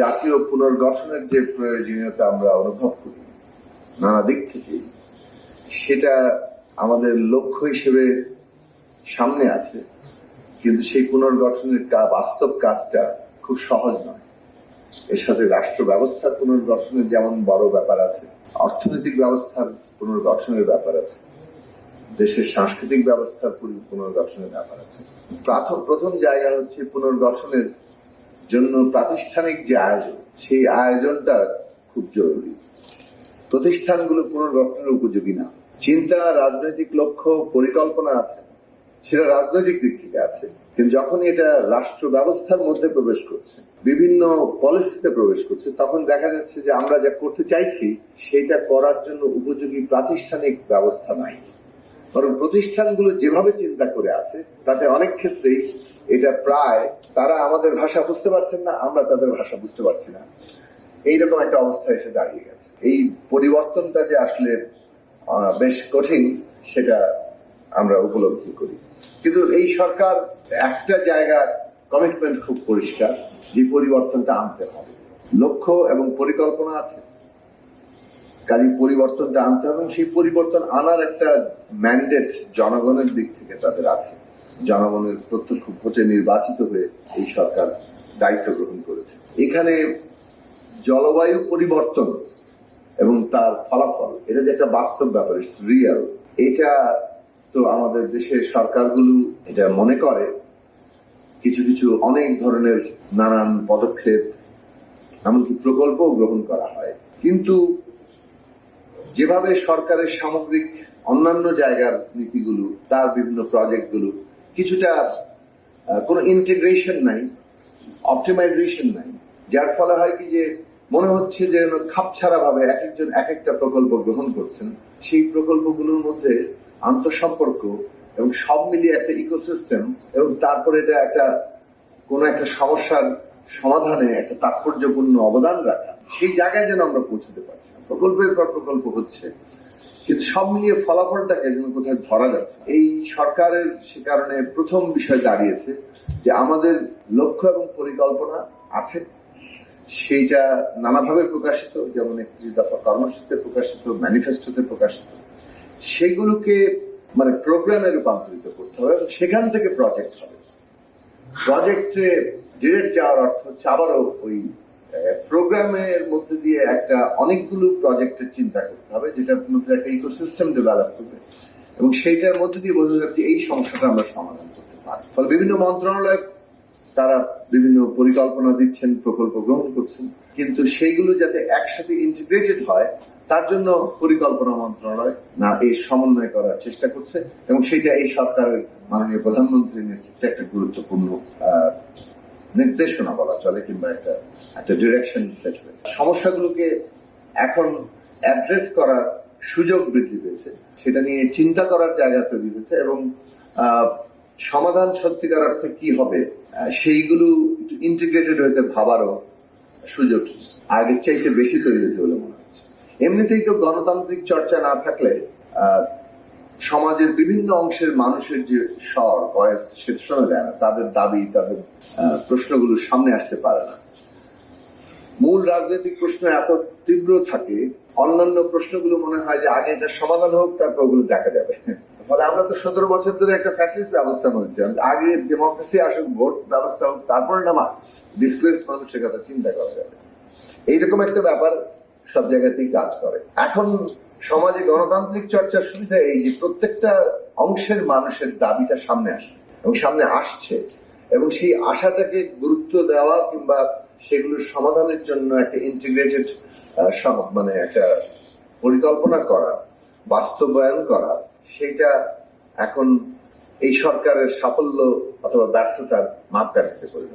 জাতীয় পুনর্গঠনের যে প্রয়োজনীয়তা আমরা অনুভব করি নানা দিক থেকে, সেটা আমাদের লক্ষ্য হিসেবে সামনে আছে, কিন্তু সেই পুনর্গঠনের বাস্তব কাজটা খুব সহজ নয়। এর সাথে রাষ্ট্র ব্যবস্থার পুনর্গঠনের যেমন বড় ব্যাপার আছে, অর্থনৈতিক ব্যবস্থার পুনর্গঠনের ব্যাপার আছে, দেশের সাংস্কৃতিক ব্যবস্থার পুনর্গঠনের ব্যাপার আছে। প্রথম জায়গা হচ্ছে পুনর্গঠনের জন্য প্রাতিষ্ঠানিক যে আয়োজন, সেই আয়োজনটা খুব জরুরি। প্রতিষ্ঠানগুলো পুনর্গঠনের উপযোগী না। চিন্তা, রাজনৈতিক লক্ষ্য, পরিকল্পনা আছে, সেটা রাজনৈতিক দিক থেকে আছে, কিন্তু যখন এটা রাষ্ট্র ব্যবস্থার মধ্যে প্রবেশ করছে, বিভিন্ন পলিসিতে প্রবেশ করছে, তখন দেখা যাচ্ছে যে আমরা যা করতে চাইছি সেটা করার জন্য উপযোগী প্রাতিষ্ঠানিক ব্যবস্থা নাই। কারণ প্রতিষ্ঠানগুলো যেভাবে চিন্তা করে আছে তাতে অনেক ক্ষেত্রেই এটা প্রায় তারা আমাদের ভাষা বুঝতে পারছেন না, আমরা তাদের ভাষা বুঝতে পারছি না, এইরকম একটা অবস্থা এসে দাঁড়িয়ে গেছে। এই পরিবর্তনটা যে আসলে বেশ কঠিন সেটা আমরা উপলব্ধি করি। কিন্তু এই সরকার একটা জায়গার কমিটমেন্ট খুব পরিষ্কার, যে পরিবর্তনটা আনতে হবে। লক্ষ্য এবং পরিকল্পনা আছে, কাজে পরিবর্তনটা আনতে হবে, এবং সেই পরিবর্তন আনার একটা ম্যান্ডেট জনগণের দিক থেকে তাদের আছে। জনগণের প্রত্যক্ষ ভোটে নির্বাচিত হয়ে এই সরকার দায়িত্ব গ্রহণ করেছে। এখানে জলবায়ু পরিবর্তন এবং তার ফলাফল, এটা যে একটা বাস্তব ব্যাপার, ইটস রিয়েল। এটা তো আমাদের দেশের সরকারগুলো এটা মনে করে, কিছু কিছু অনেক ধরনের নানান পদক্ষেপ, এমনকি প্রকল্প গ্রহণ করা হয়, কিন্তু যেভাবে সরকারের সামগ্রিক অন্যান্য জায়গার নীতিগুলো, তার বিভিন্ন প্রজেক্টগুলো কিছুটা কোনো ইন্টিগ্রেশন নাই, অপটিমাইজেশন নাই, যার ফলে হয় কি যে মনে হচ্ছে যে খাপছাড়া ভাবে এক একজন এক একটা প্রকল্প গ্রহণ করছেন। সেই প্রকল্পগুলোর মধ্যে আন্তঃসম্পর্ক এবং সব মিলিয়ে একটা ইকোসিস্টেম, এবং তারপরে এটা একটা কোন একটা সমস্যার সমাধানে একটা তাৎপর্যপূর্ণ অবদান রাখা, সেই জায়গায় যেন আমরা পৌঁছতে পারছি। প্রকল্পের পর প্রকল্প হচ্ছে, কিন্তু সব মিলিয়ে ফলাফলটাকে যেন কোথায় ধরা যাচ্ছে। এই সরকারের সে কারণে প্রথম বিষয় দাঁড়িয়েছে যে আমাদের লক্ষ্য এবং পরিকল্পনা আছে, সেইটা নানাভাবে প্রকাশিত, যেমন 31 দফা কর্মসূচিতে প্রকাশিত, ম্যানিফেস্টোতে প্রকাশিত, সেইগুলোকে মানে প্রোগ্রামে রূপান্তরিত করতে হবে, সেখান থেকে প্রজেক্ট হবে। প্রজেক্টে ডিরেক্ট যাওয়ার অর্থ হচ্ছে আবারও ওই প্রোগ্রামের মধ্যে দিয়ে একটা অনেকগুলো প্রজেক্টের চিন্তা করতে হবে, যেটার মধ্যে একটা ইকোসিস্টেম ডেভেলপ করবে, এবং সেইটার মধ্যে দিয়ে বোঝা যাবে এই সমস্যাটা আমরা সমাধান করতে পারি। ফলে বিভিন্ন মন্ত্রণালয় তারা বিভিন্ন পরিকল্পনা দিচ্ছেন, প্রকল্প গ্রহণ করছেন, কিন্তু সেইগুলো যাতে একসাথে ইন্টিগ্রেটেড হয় তার জন্য পরিকল্পনা মন্ত্রণালয় না এই সমন্বয় করার চেষ্টা করছে, এবং সেটা এই সরকারের মাননীয় প্রধানমন্ত্রীর নেতৃত্বে একটা গুরুত্বপূর্ণ নির্দেশনা বলা চলে, কিংবা একটা ডিরেকশন সেট হয়েছে। সমস্যাগুলোকে এখন অ্যাড্রেস করার সুযোগ বৃদ্ধি পেয়েছে, সেটা নিয়ে চিন্তা করার জায়গা তৈরি হয়েছে, এবং সমাধান সত্যিকার অর্থে কি হবে সেইগুলো ইন্টিগ্রেটেড হইতে ভাবারও সুযোগ আগের চাইতে বেশি তৈরি হয়েছে বলে মনে হচ্ছে। এমনিতেই তো গণতান্ত্রিক চর্চা না থাকলে সমাজের বিভিন্ন অংশের মানুষের যে স্বর, ভয়েস, সেটা শোনা যায় না, তাদের দাবি, তাদের প্রশ্নগুলো সামনে আসতে পারে না। মূল রাজনৈতিক প্রশ্ন এত তীব্র থাকে, অন্যান্য প্রশ্নগুলো মনে হয় যে আগে এটা সমাধান হোক, তারপর ওগুলো দেখা যাবে। ফলে আমরা তো 17 বছর ধরে একটা ফ্যাসিস্ট ব্যবস্থা মনেছি, আগে ডেমোক্রেসি আসুক, ভোট ব্যবস্থা হোক, তারপরে না ডিসপ্লেসড মানুষের কথা চিন্তা করা যাবে। এইরকম একটা ব্যাপার সব জায়গাতেই কাজ করে। এখন সমাজে গণতান্ত্রিক চর্চার সুবিধা এই যে প্রত্যেকটা অংশের মানুষের দাবিটা সামনে আসে, এবং সামনে আসছে, এবং সেই আশাটাকে গুরুত্ব দেওয়া কিংবা সেগুলোর সমাধানের জন্য একটা ইন্টিগ্রেটেড মানে একটা পরিকল্পনা করা, বাস্তবায়ন করা, সেটা এখন এই সরকারের সাফল্য অথবা ব্যর্থতার মাপকাঠিতে পরিণত।